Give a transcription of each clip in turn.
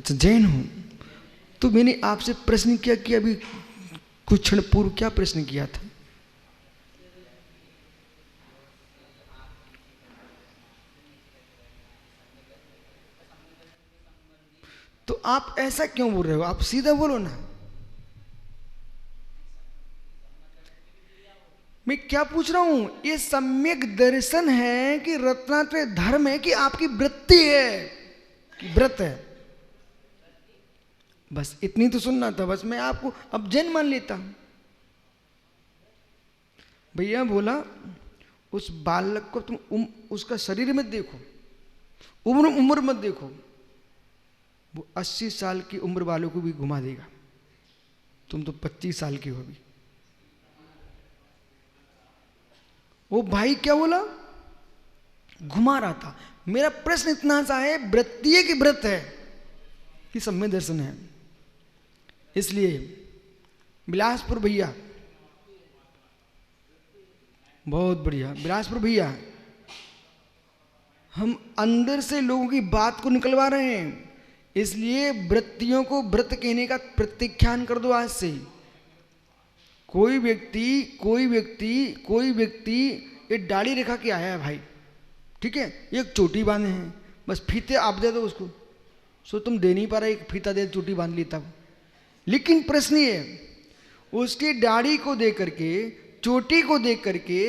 अच्छा, जैन हूं। तो मैंने आपसे प्रश्न किया कि अभी कुछ क्षण पूर्व क्या प्रश्न किया था? तो आप ऐसा क्यों बोल रहे हो? आप सीधा बोलो ना। मैं क्या पूछ रहा हूं? ये सम्यक दर्शन है कि रत्नात्रय धर्म है कि आपकी वृत्ति है कि व्रत है? बस इतनी तो सुनना था। बस मैं आपको अब जैन मान लेता हूं। भैया बोला उस बालक को तुम उसका शरीर मत देखो, उम्र उम्र मत देखो। वो 80 साल की उम्र वालों को भी घुमा देगा। तुम तो 25 साल की हो अभी। वो भाई क्या बोला? घुमा रहा था। मेरा प्रश्न इतना सा है, वृत्ति है कि व्रत है कि सम्यक दर्शन है? इसलिए बिलासपुर भैया, बहुत बढ़िया बिलासपुर भैया, हम अंदर से लोगों की बात को निकलवा रहे हैं। इसलिए वृत्तियों को व्रत कहने का प्रत्याख्यान कर दो आज से। कोई व्यक्ति कोई व्यक्ति कोई व्यक्ति एक दाढ़ी रेखा के आया है भाई, ठीक है, एक चोटी बांधे हैं, बस फीते आप दे दो उसको। सो तुम दे नहीं पा रहे, एक फीता दे चोटी बांध ली तब। लेकिन प्रश्न ये, उसकी दाढ़ी को देख करके, चोटी को देख करके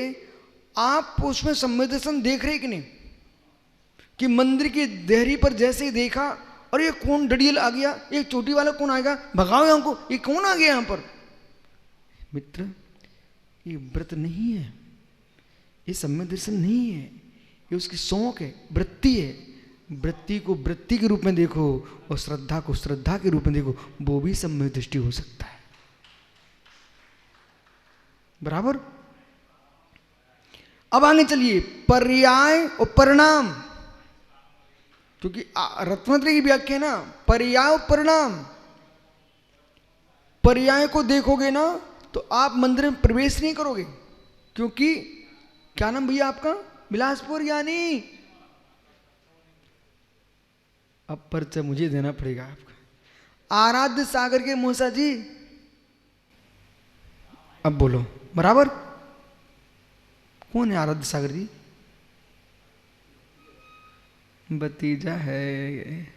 आप उसमें संवेदन देख रहे कि नहीं? कि मंदिर की देहरी पर जैसे ही देखा, और ये कौन डडियल आ गया, ये चोटी वाला कौन आएगा, भगाओ यहाँ को, ये कौन आ गया यहाँ पर? मित्र, ये व्रत नहीं है, ये सम्यक दर्शन नहीं है, ये उसकी शौक है, वृत्ति है। वृत्ति को वृत्ति के रूप में देखो और श्रद्धा को श्रद्धा के रूप में देखो, वो भी सम्यक दृष्टि हो सकता है। बराबर? अब आगे चलिए, पर्याय और परिणाम, क्योंकि रत्नात्रय की व्याख्या है ना, पर्याय और परिणाम। पर्याय को देखोगे ना तो आप मंदिर में प्रवेश नहीं करोगे, क्योंकि क्या नाम भैया आपका? बिलासपुर यानी। अब परिचय मुझे देना पड़ेगा आपका। आराध्य सागर के मूसा जी, अब बोलो बराबर। कौन है आराध्य सागर जी? भतीजा है,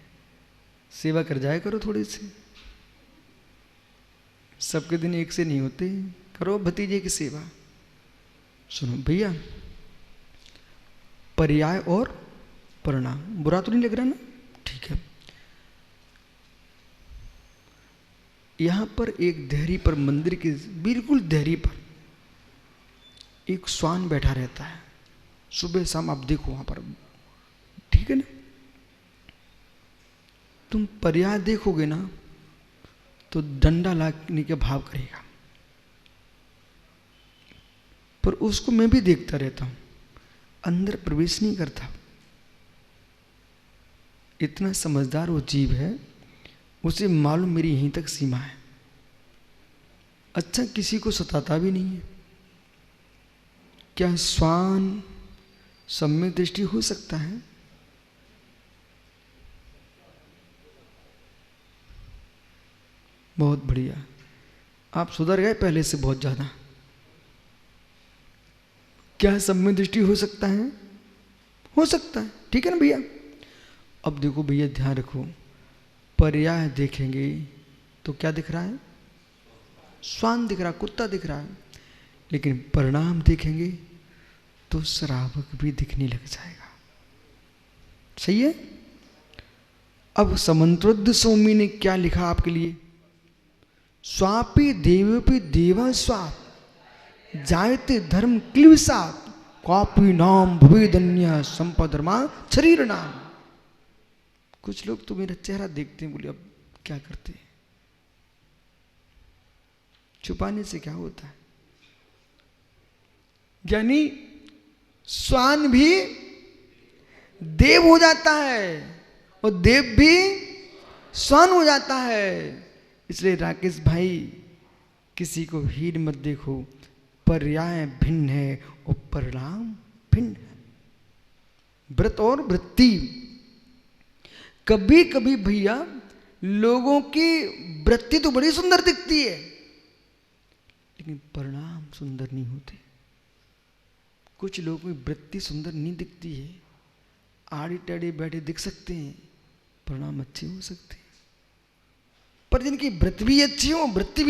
सेवा कर जाया करो थोड़ी सी। सबके दिन एक से नहीं होते, करो भतीजे की सेवा। सुनो भैया, पर्याय और परिणाम, बुरा तो नहीं लग रहा ना? ठीक है। यहां पर एक देहरी पर, मंदिर की बिल्कुल देहरी पर एक श्वान बैठा रहता है। सुबह शाम आप देखो वहां पर, ठीक है ना? तुम पर्याय देखोगे ना तो डंडा लाने के भाव करेगा, पर उसको मैं भी देखता रहता हूं, अंदर प्रवेश नहीं करता। इतना समझदार वो जीव है, उसे मालूम मेरी यहीं तक सीमा है। अच्छा, किसी को सताता भी नहीं है। क्या श्वान सम्यक दृष्टि हो सकता है? बहुत बढ़िया, आप सुधर गए पहले से बहुत ज्यादा। क्या सम्यक दृष्टि हो सकता है? हो सकता है, ठीक है ना भैया? अब देखो भैया, ध्यान रखो, पर्याय देखेंगे तो क्या दिख रहा है? श्वान दिख रहा, कुत्ता दिख रहा है। लेकिन परिणाम देखेंगे तो श्रावक भी दिखने लग जाएगा। सही है? अब समंत्रोद्ध स्वामी ने क्या लिखा आपके लिए? स्वापी देवपी देवा स्वाप जायते धर्म क्लिवसात कॉपी नाम भवेदन्य संपदर्मा शरीर नाम। कुछ लोग तो मेरा चेहरा देखते हैं, बोले अब क्या करते हैं? छुपाने से क्या होता है? यानी श्वान भी देव हो जाता है और देव भी श्वान हो जाता है। इसलिए राकेश भाई, किसी को हीन मत देखो, पर्याय भिन्न है और परिणाम भिन्न है। व्रत और वृत्ति, कभी कभी भैया लोगों की वृत्ति तो बड़ी सुंदर दिखती है, लेकिन परिणाम सुंदर नहीं होते। कुछ लोगों की वृत्ति सुंदर नहीं दिखती है, आड़ी टेढ़ी बैठे दिख सकते हैं, परिणाम अच्छे हो सकते हैं। पर जिनकी वृत्ति भी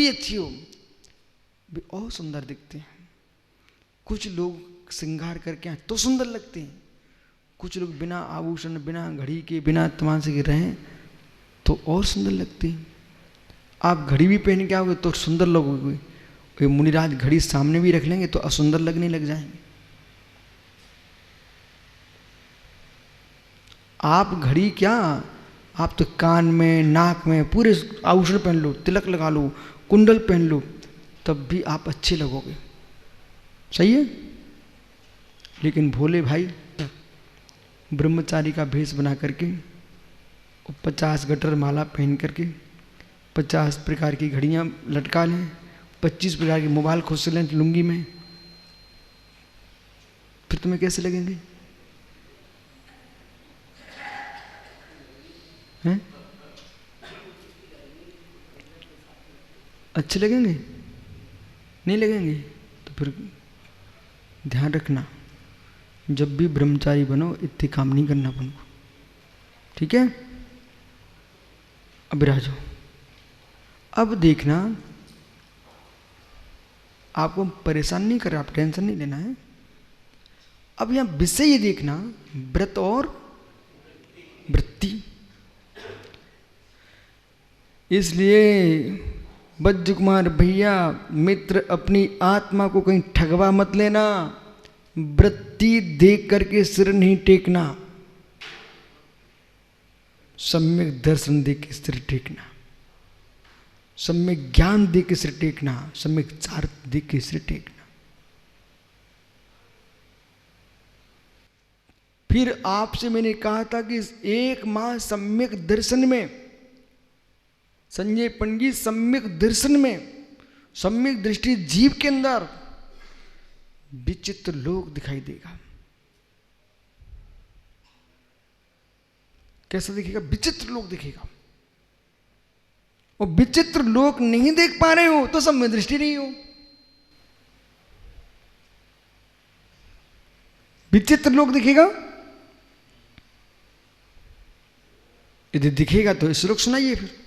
अच्छी हो वे और सुंदर दिखते हैं। कुछ लोग श्रृंगार करके आए तो सुंदर लगते हैं, कुछ लोग बिना आभूषण, बिना घड़ी के, बिना तमाशे के रहें तो और सुंदर लगते हैं। आप घड़ी भी पहन के आओगे तो सुंदर लगोगे, मुनिराज घड़ी सामने भी रख लेंगे तो असुंदर लगने लग जाएंगे। आप घड़ी क्या, आप तो कान में, नाक में पूरे आभूषण पहन लो, तिलक लगा लो, कुंडल पहन लो, तब भी आप अच्छे लगोगे। सही है। लेकिन भोले भाई ब्रह्मचारी का भेष बना करके 50 गटर माला पहन करके 50 प्रकार की घड़ियां लटका लें, 25 प्रकार के मोबाइल खोस लें लुंगी में, फिर तुम्हें कैसे लगेंगे? हैं? अच्छे लगेंगे? नहीं लगेंगे। तो फिर ध्यान रखना, जब भी ब्रह्मचारी बनो इतने काम नहीं करना अपन को, ठीक है? अब राजो, अब देखना, आपको परेशान नहीं कर रहा, आप टेंशन नहीं लेना है। अब यहां विषय ये देखना, व्रत और वृत्ति। इसलिए बज्ज कुमार भैया मित्र, अपनी आत्मा को कहीं ठगवा मत लेना। वृत्ति देख करके सिर नहीं टेकना, सम्यक दर्शन देख के सिर टेकना, सम्यक ज्ञान देख के सिर टेकना, सम्यक चार देख के सिर टेकना। फिर आपसे मैंने कहा था कि एक माह सम्यक दर्शन में, संजय पंडित, सम्यक दर्शन में, सम्यक दृष्टि जीव के अंदर विचित्र लोक दिखाई देगा। कैसा दिखेगा? विचित्र लोक दिखेगा। और विचित्र लोक नहीं देख पा रहे हो तो सम्यक दृष्टि नहीं हो। विचित्र लोक दिखेगा, यदि दिखेगा तो श्लोक सुनाइए फिर।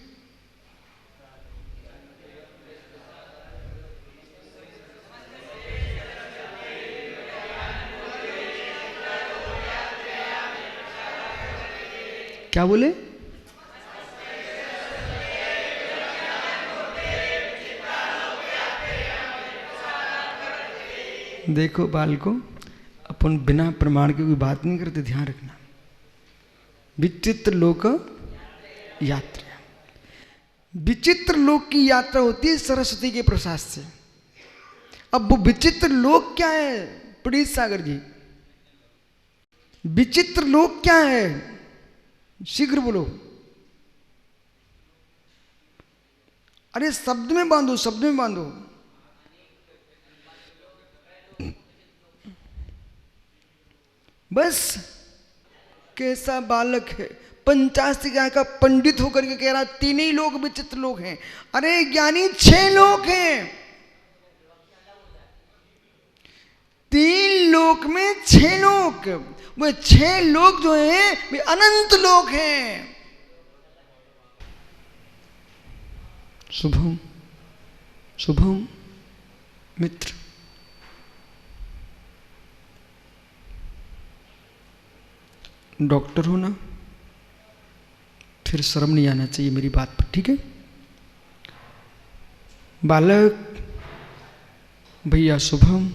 क्या बोले? देखो बालको, अपन बिना प्रमाण के कोई बात नहीं करते, ध्यान रखना। विचित्र लोक यात्रा, विचित्र लोक की यात्रा होती है सरस्वती के प्रसाद से। अब वो विचित्र लोक क्या है प्रीत सागर जी? विचित्र लोक क्या है? शीघ्र बोलो। अरे शब्द में बांधो, शब्द में बांधो। बस कैसा बालक है, 85 का पंडित होकर के कह रहा 3 ही लोग विचित्र लोग हैं। अरे ज्ञानी 6 लोग हैं, 3 लोक में 6 लोग। वो 6 लोग जो हैं वे अनंत लोग हैं। शुभम, शुभम मित्र, डॉक्टर हो ना, फिर शर्म नहीं आना चाहिए मेरी बात पर, ठीक है? बालक भैया शुभम,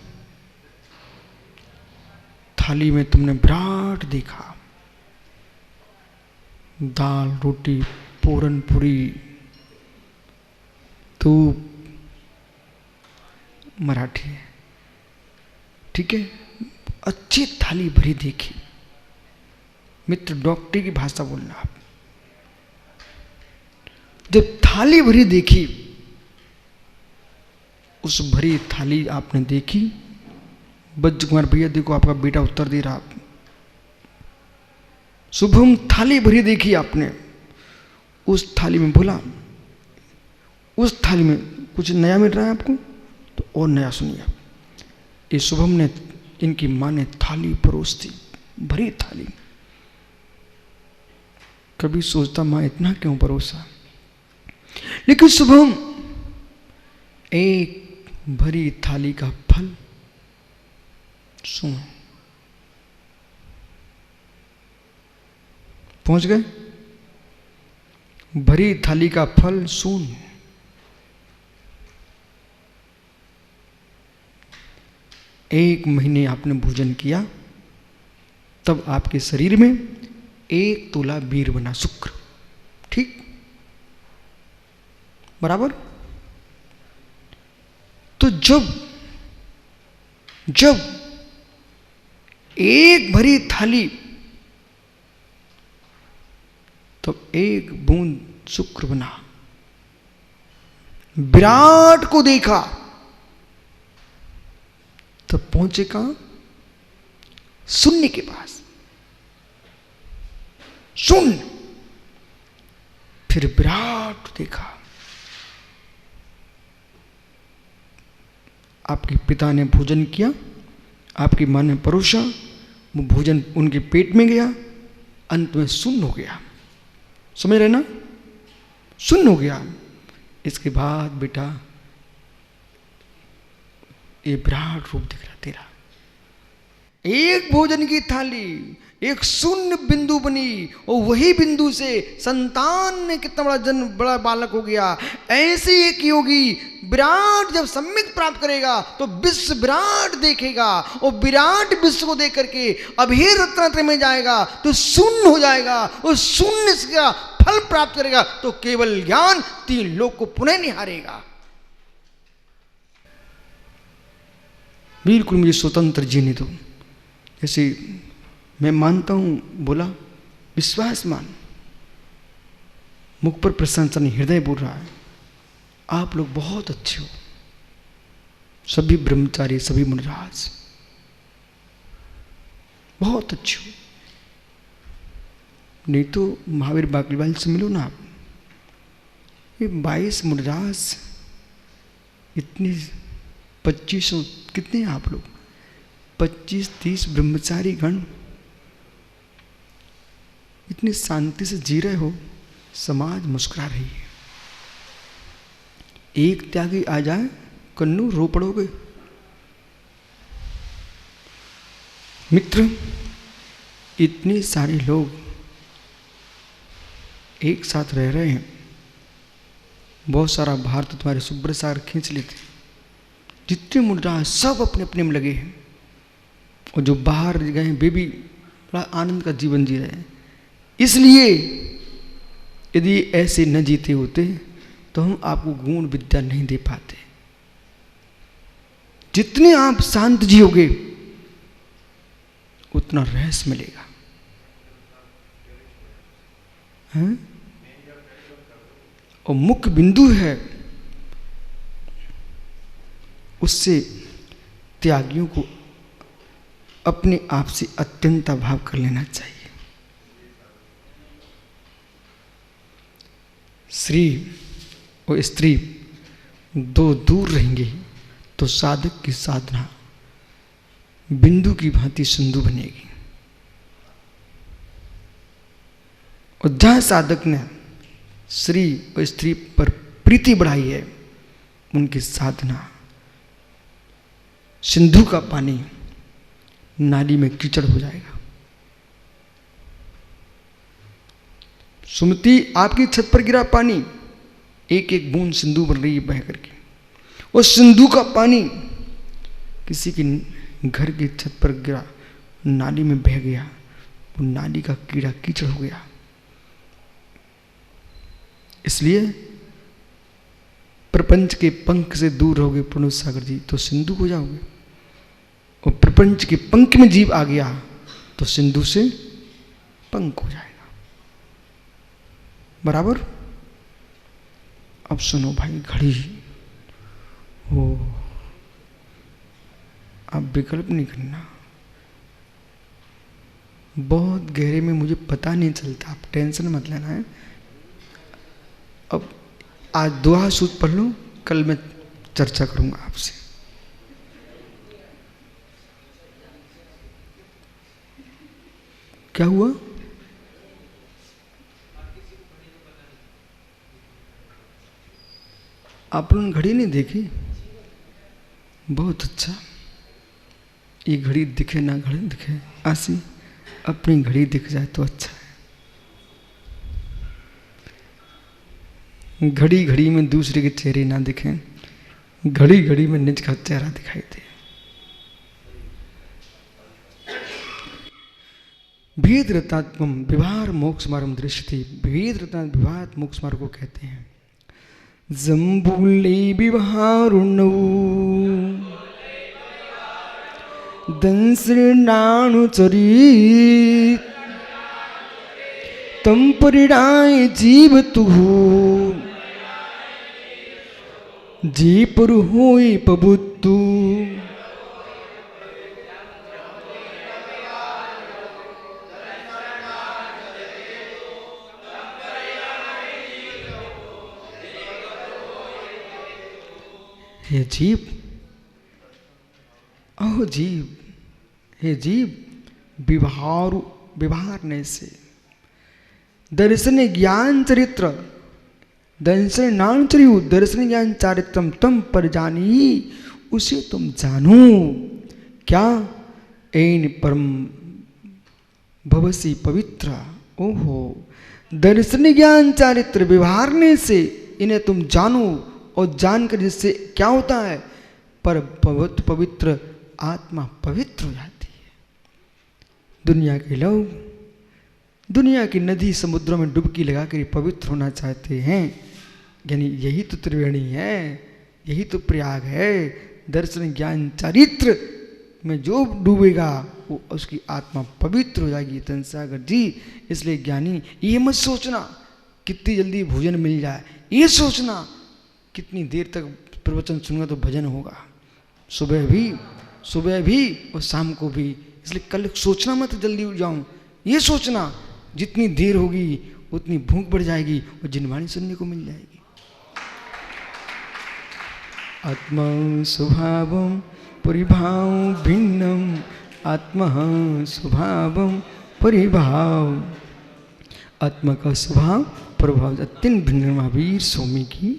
थाली में तुमने विराट देखा, दाल रोटी पूरन पूरी धूप, मराठी है, ठीक है? अच्छी थाली भरी देखी। मित्र, डॉक्टर की भाषा बोलना आप। जब थाली भरी देखी, उस भरी थाली आपने देखी, बज्ज कुमार भैया देखो आपका बेटा उत्तर दे रहा। शुभम थाली भरी देखी आपने, उस थाली में बोला, उस थाली में कुछ नया मिल रहा है आपको, तो और नया सुनिए आप। ये शुभम ने, इनकी माँ ने थाली परोस दी, भरी थाली। कभी सोचता माँ इतना क्यों परोसा, लेकिन शुभम एक भरी थाली का फल, सुनो, पहुंच गए। भरी थाली का फल शून्य। एक महीने आपने भोजन किया, तब आपके शरीर में 1 तोला वीर बना, शुक्र, ठीक, बराबर। तो जब एक भरी थाली, तो 1 बूंद शुक्र बना। विराट को देखा, तब पहुंचे कहां, शून्य के पास, शून्य। फिर विराट देखा, आपके पिता ने भोजन किया, आपकी मां ने परोसा, वो भोजन उनके पेट में गया, अंत में शून्य हो गया। समझ रहे ना, शून्य हो गया। इसके बाद बेटा ये विराट रूप दिख रहा तेरा। एक भोजन की थाली, एक शून्य बिंदु बनी, और वही बिंदु से संतान ने कितना बड़ा जन्म, बड़ा बालक हो गया। ऐसे एक योगी विराट जब सम्यक प्राप्त करेगा तो विश्व विराट देखेगा, और विराट विश्व को देख करके अभी रत्नात्रय में जाएगा तो शून्य हो जाएगा, और शून्य का फल प्राप्त करेगा तो केवल ज्ञान 3 लोक को पुनः निहारेगा। बिल्कुल मुझे स्वतंत्र जीने दो, जैसे मैं मानता हूं, बोला विश्वास मान, मुख पर प्रशंसा नहीं, हृदय बोल रहा है। आप लोग बहुत अच्छे हो, सभी ब्रह्मचारी, सभी मुनिराज बहुत अच्छे हो। नहीं तो महावीर बाकलीवाल से मिलो ना आप। ये 22 मुनिराज, इतने 2500, कितने हैं आप लोग, 25-30 ब्रह्मचारी गण, इतनी शांति से जी रहे हो, समाज मुस्कुरा रही है। एक त्यागी आ जाए, कन्नू रो पड़ोगे। मित्र, इतने सारे लोग एक साथ रह रहे हैं, बहुत सारा भार तो तुम्हारे सुब्रसागर खींच लेते। जितने मुद्रा सब अपने अपने में लगे हैं, और जो बाहर गए वे भी बड़ा आनंद का जीवन जी रहे हैं। इसलिए यदि ऐसे न जीते होते तो हम आपको गुण विद्या नहीं दे पाते। जितने आप शांत जियोगे उतना रहस्य मिलेगा। हैं? और मुख्य बिंदु है, उससे त्यागियों को अपने आप से अत्यंत भाव कर लेना चाहिए। श्री और स्त्री दो दूर रहेंगे तो साधक की साधना बिंदु की भांति सिंधु बनेगी। और जहां साधक ने श्री और स्त्री पर प्रीति बढ़ाई है, उनकी साधना सिंधु का पानी नाली में कीचड़ हो जाएगा। सुमति, आपकी छत पर गिरा पानी, एक एक बूंद सिंधु बन रही है बह करके। उस सिंधु का पानी किसी की घर की छत पर गिरा, नाली में बह गया, वो नाली का कीड़ा कीचड़ हो गया। इसलिए प्रपंच के पंख से दूर रहोगे पुण्य सागर जी तो सिंधु हो जाओगे, और प्रपंच के पंख में जीव आ गया तो सिंधु से पंख हो जाएगा। बराबर। अब सुनो भाई, घड़ी हो, अब विकल्प नहीं करना। बहुत गहरे में मुझे पता नहीं चलता, आप टेंशन मत लेना है। अब आज दुआ सूत पढ़ लो, कल मैं चर्चा करूंगा आपसे। क्या हुआ? आप लोगों ने घड़ी नहीं देखी? बहुत अच्छा। ये घड़ी दिखे ना घड़ी दिखे, आसी अपनी घड़ी दिख जाए तो अच्छा है। घड़ी घड़ी में दूसरे के चेहरे ना दिखें, घड़ी घड़ी में निज का चेहरा दिखाई दे। भेद रतात्म विवाह मोक्ष मार्ग दृष्टि। भेद रता विवाह मोक्ष मार्ग को कहते हैं। जम्बूले विवाहारुणौ दंसनाणु चरित तम परिणाय जीव तु जी पर होई पबुत्तु। हे जीव, ओह जीव, हे जीव, विवहारने से दर्शन ज्ञान चरित्र, दर्शन नाम चरियु, दर्शन ज्ञान चारित्रम तम पर जानी, उसे तुम जानो। क्या? एन परम भवसी पवित्र। ओहो, दर्शन ज्ञान चारित्र व्यवहारने से इन्हें तुम जानो, और जानकर जिससे क्या होता है? पर पवित्र आत्मा पवित्र हो जाती है। दुनिया के लोग दुनिया की नदी समुद्रों में डुबकी लगाकर पवित्र होना चाहते हैं, यानी यही तो त्रिवेणी है, यही तो प्रयाग है। दर्शन ज्ञान चारित्र में जो डूबेगा वो उसकी आत्मा पवित्र हो जाएगी। तनसागर जी, इसलिए ज्ञानी ये मत सोचना कितनी जल्दी भोजन मिल जाए, ये सोचना कितनी देर तक प्रवचन सुनूंगा तो भजन होगा, सुबह भी और शाम को भी। इसलिए कल सोचना मत जल्दी जाऊं, ये सोचना जितनी देर होगी उतनी भूख बढ़ जाएगी और जिनवाणी सुनने को मिल जाएगी। आत्मा स्वभावम परिभाव भिन्नम, आत्मा स्वभावम परिभाव। आत्मा का स्वभाव प्रभाव अत्यंत भिन्न। महावीर स्वामी की